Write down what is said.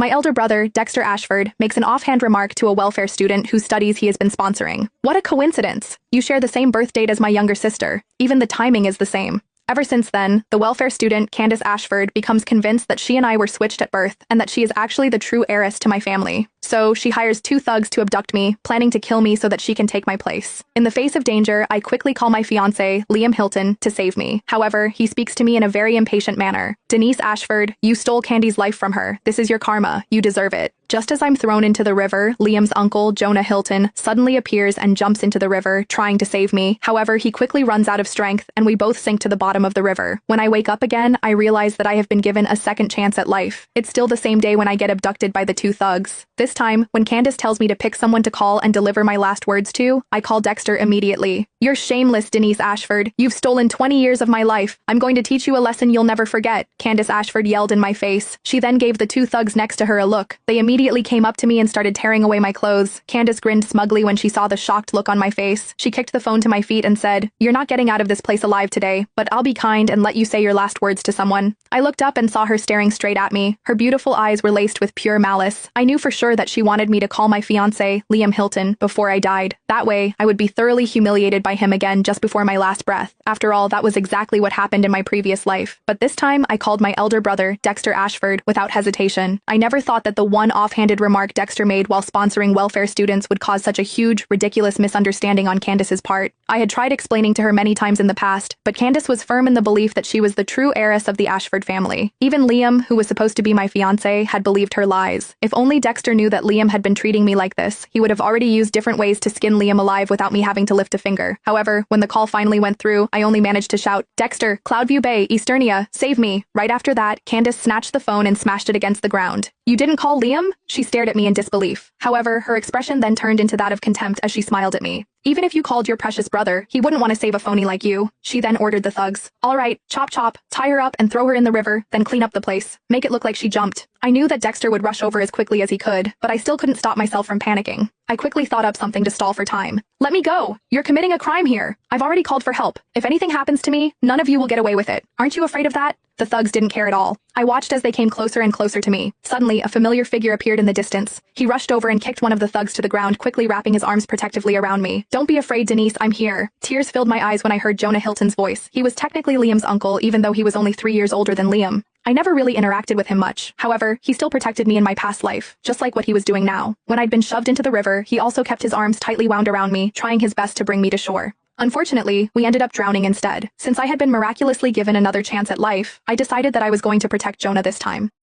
My elder brother, Dexter Ashford, makes an offhand remark to a welfare student whose studies he has been sponsoring. What a coincidence! You share the same birth date as my younger sister. Even the timing is the same. Ever since then, the welfare student, Candace Ashford, becomes convinced that she and I were switched at birth and that she is actually the true heiress to my family. So, she hires 2 thugs to abduct me, planning to kill me so that she can take my place. In the face of danger, I quickly call my fiancé, Liam Hilton, to save me. However, he speaks to me in a very impatient manner. Denise Ashford, you stole Candy's life from her. This is your karma. You deserve it. Just as I'm thrown into the river, Liam's uncle, Jonah Hilton, suddenly appears and jumps into the river, trying to save me. However, he quickly runs out of strength, and we both sink to the bottom of the river. When I wake up again, I realize that I have been given a second chance at life. It's still the same day when I get abducted by the 2 thugs. This time, when Candace tells me to pick someone to call and deliver my last words to, I call Dexter immediately. You're shameless, Denise Ashford. You've stolen 20 years of my life. I'm going to teach you a lesson you'll never forget, Candace Ashford yelled in my face. She then gave the 2 thugs next to her a look. They immediately came up to me and started tearing away my clothes. Candace grinned smugly when she saw the shocked look on my face. She kicked the phone to my feet and said, "You're not getting out of this place alive today, but I'll be kind and let you say your last words to someone." I looked up and saw her staring straight at me. Her beautiful eyes were laced with pure malice. I knew for sure that she wanted me to call my fiancé, Liam Hilton, before I died. That way, I would be thoroughly humiliated by him again just before my last breath. After all, that was exactly what happened in my previous life. But this time, I called my elder brother, Dexter Ashford, without hesitation. I never thought that the one offhanded remark Dexter made while sponsoring welfare students would cause such a huge, ridiculous misunderstanding on Candace's part. I had tried explaining to her many times in the past, but Candace was firm in the belief that she was the true heiress of the Ashford family. Even Liam, who was supposed to be my fiancé, had believed her lies. If only Dexter knew that Liam had been treating me like this, he would have already used different ways to skin Liam alive without me having to lift a finger. However, when the call finally went through, I only managed to shout, "Dexter, Cloudview Bay, Easternia, save me." Right after that, Candace snatched the phone and smashed it against the ground. "You didn't call Liam?" She stared at me in disbelief. However, her expression then turned into that of contempt as she smiled at me. "Even if you called your precious brother, he wouldn't want to save a phony like you." She then ordered the thugs. "All right, chop chop, tie her up and throw her in the river, then clean up the place. Make it look like she jumped." I knew that Dexter would rush over as quickly as he could, but I still couldn't stop myself from panicking. I quickly thought up something to stall for time. "Let me go! You're committing a crime here. I've already called for help. If anything happens to me, none of you will get away with it. Aren't you afraid of that?" The thugs didn't care at all. I watched as they came closer and closer to me. Suddenly, a familiar figure appeared in the distance. He rushed over and kicked one of the thugs to the ground, quickly wrapping his arms protectively around me. "Don't be afraid, Denise, I'm here." Tears filled my eyes when I heard Jonah Hilton's voice. He was technically Liam's uncle, even though he was only 3 years older than Liam. I never really interacted with him much. However, he still protected me in my past life, just like what he was doing now. When I'd been shoved into the river, he also kept his arms tightly wound around me, trying his best to bring me to shore. Unfortunately, we ended up drowning instead. Since I had been miraculously given another chance at life, I decided that I was going to protect Jonah this time.